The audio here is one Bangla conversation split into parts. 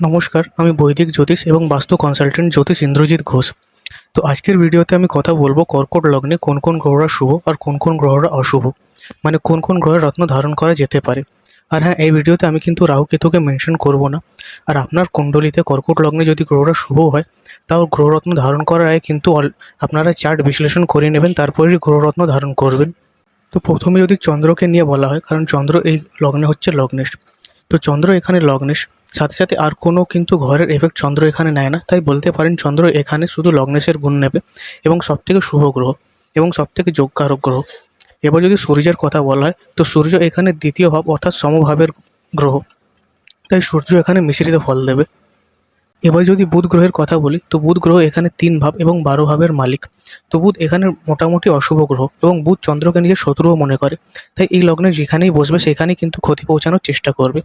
নমস্কার, আমি বৈদিক জ্যোতিষ এবং বাস্তু কনসালটেন্ট জ্যোতিষ ইন্দ্রজিৎ ঘোষ। তো আজকের ভিডিওতে আমি কথা বলবো কর্কট লগ্নে কোন কোন গ্রহরা শুভ আর কোন কোন গ্রহরা অশুভ, মানে কোন কোন গ্রহের রত্ন ধারণ করা যেতে পারে। আর হ্যাঁ, এই ভিডিওতে আমি কিন্তু রাহু কেতুকে মেনশন করব না। আর আপনার কুণ্ডলিতে কর্কট লগ্নে যদি গ্রহরা শুভ হয়, তাও গ্রহরত্ন ধারণ করার আগে কিন্তু আপনারা চার্ট বিশ্লেষণ করে নেবেন, তারপরেই গ্রহরত্ন ধারণ করবেন। তো প্রথমে যদি চন্দ্রকে নিয়ে বলা হয়, কারণ চন্দ্র এই লগ্নে হচ্ছে লগ্নেশ, তো চন্দ্র এখানে লগ্নেশ, সাথে সাথে আর কোনো কিন্তু ঘরের এফেক্ট চন্দ্র এখানে নেয় না। তাই বলতে পারেন চন্দ্র এখানে শুধু লগ্নেশের গুণ নেবে এবং সবথেকে শুভ গ্রহ এবং সবথেকে যোগকারক গ্রহ। এবার যদি সূর্যের কথা বলা হয়, তো সূর্য এখানে দ্বিতীয় ভাব অর্থাৎ সমভাবের গ্রহ, তাই সূর্য এখানে মিশ্রিত ফল দেবে। এবার যদি বুধ গ্রহের কথা বলি, তো বুধ গ্রহ এখানে 3 ভাব এবং 12 ভাবের মালিক। তো বুধ এখানে মোটামুটি অশুভ গ্রহ এবং বুধ চন্দ্রকে নিজের শত্রুও মনে করে, তাই এই লগ্নে যেখানেই বসবে সেখানেই কিন্তু ক্ষতি পৌঁছানোর চেষ্টা করবে।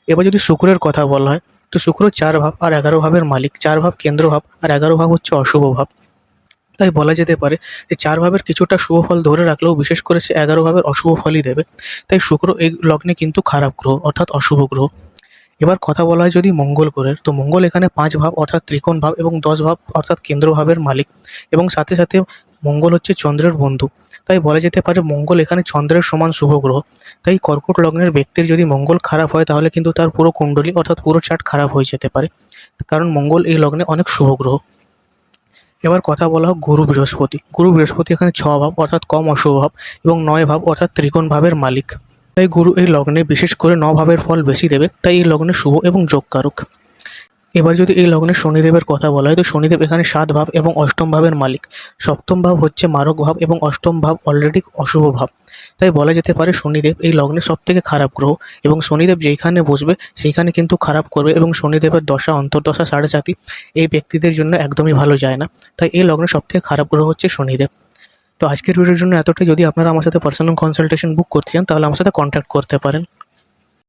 এবার যদি শুক্রের কথা বলা হয়, তো শুক্র 4 ভাব আর 11 ভাবের মালিক। 4 ভাব কেন্দ্র ভাব আর 11 ভাব হচ্ছে অশুভ ভাব। তাই বলা যেতে পারে যে 4 ভাবের কিছুটা শুভ ফল ধরে রাখলেও বিশেষ করে সে 11 ভাবের অশুভ ফলই দেবে। তাই শুক্র এই লগ্নে কিন্তু খারাপ গ্রহ অর্থাৎ অশুভ গ্রহ। এবার কথা বলা হয় যদি মঙ্গল গ্রহের, তো মঙ্গল এখানে 5 ভাব অর্থাৎ ত্রিকোণ ভাব এবং 10 ভাব অর্থাৎ কেন্দ্র ভাবের মালিক এবং সাথে সাথে মঙ্গল হচ্ছে চন্দ্রের বন্ধু। তাই বলা যেতে পারে মঙ্গল এখানে চন্দ্রের সমান শুভ গ্রহ। তাই কর্কট লগ্নের ব্যক্তির যদি মঙ্গল খারাপ হয়, তাহলে কিন্তু তার পুরো কুণ্ডলী অর্থাৎ পুরো চার্ট খারাপ হয়ে যেতে পারে, কারণ মঙ্গল এই লগ্নে অনেক শুভ গ্রহ। এবার কথা বলা হোক গুরু বৃহস্পতি। গুরু বৃহস্পতি এখানে 6 ভাব অর্থাৎ কম অশুভ ভাব এবং 9 ভাব অর্থাৎ ত্রিকোণ ভাবের মালিক। তাই গুরু এই লগ্নে বিশেষ করে 9 ভাবের ফল বেশি দেবে, তাই এই লগ্নে শুভ এবং যোগকারক। এবার যদি এই লগ্নে শনিদেবের কথা বলা হয়, তো শনিদেব এখানে 7 ভাব এবং অষ্টম ভাবের মালিক। সপ্তম ভাব হচ্ছে মারক ভাব এবং অষ্টম ভাব অলরেডি অশুভ ভাব। তাই বলা যেতে পারে শনিদেব এই লগ্নে সবথেকে খারাপ গ্রহ এবং শনিদেব যেইখানে বসবে সেইখানে কিন্তু খারাপ করবে এবং শনিদেবের দশা, অন্তর্দশা, সাড়ে সাতি এই ব্যক্তিদের জন্য একদমই ভালো যায় না। তাই এই লগ্নে সবথেকে খারাপ গ্রহ হচ্ছে শনিদেব। তো আজকের ভিডিওর জন্য এতটাই। যদি আপনারা আমার সাথে পার্সোনাল কনসালটেশন বুক করতে চান, তাহলে আমার সাথে কন্ট্যাক্ট করতে পারেন।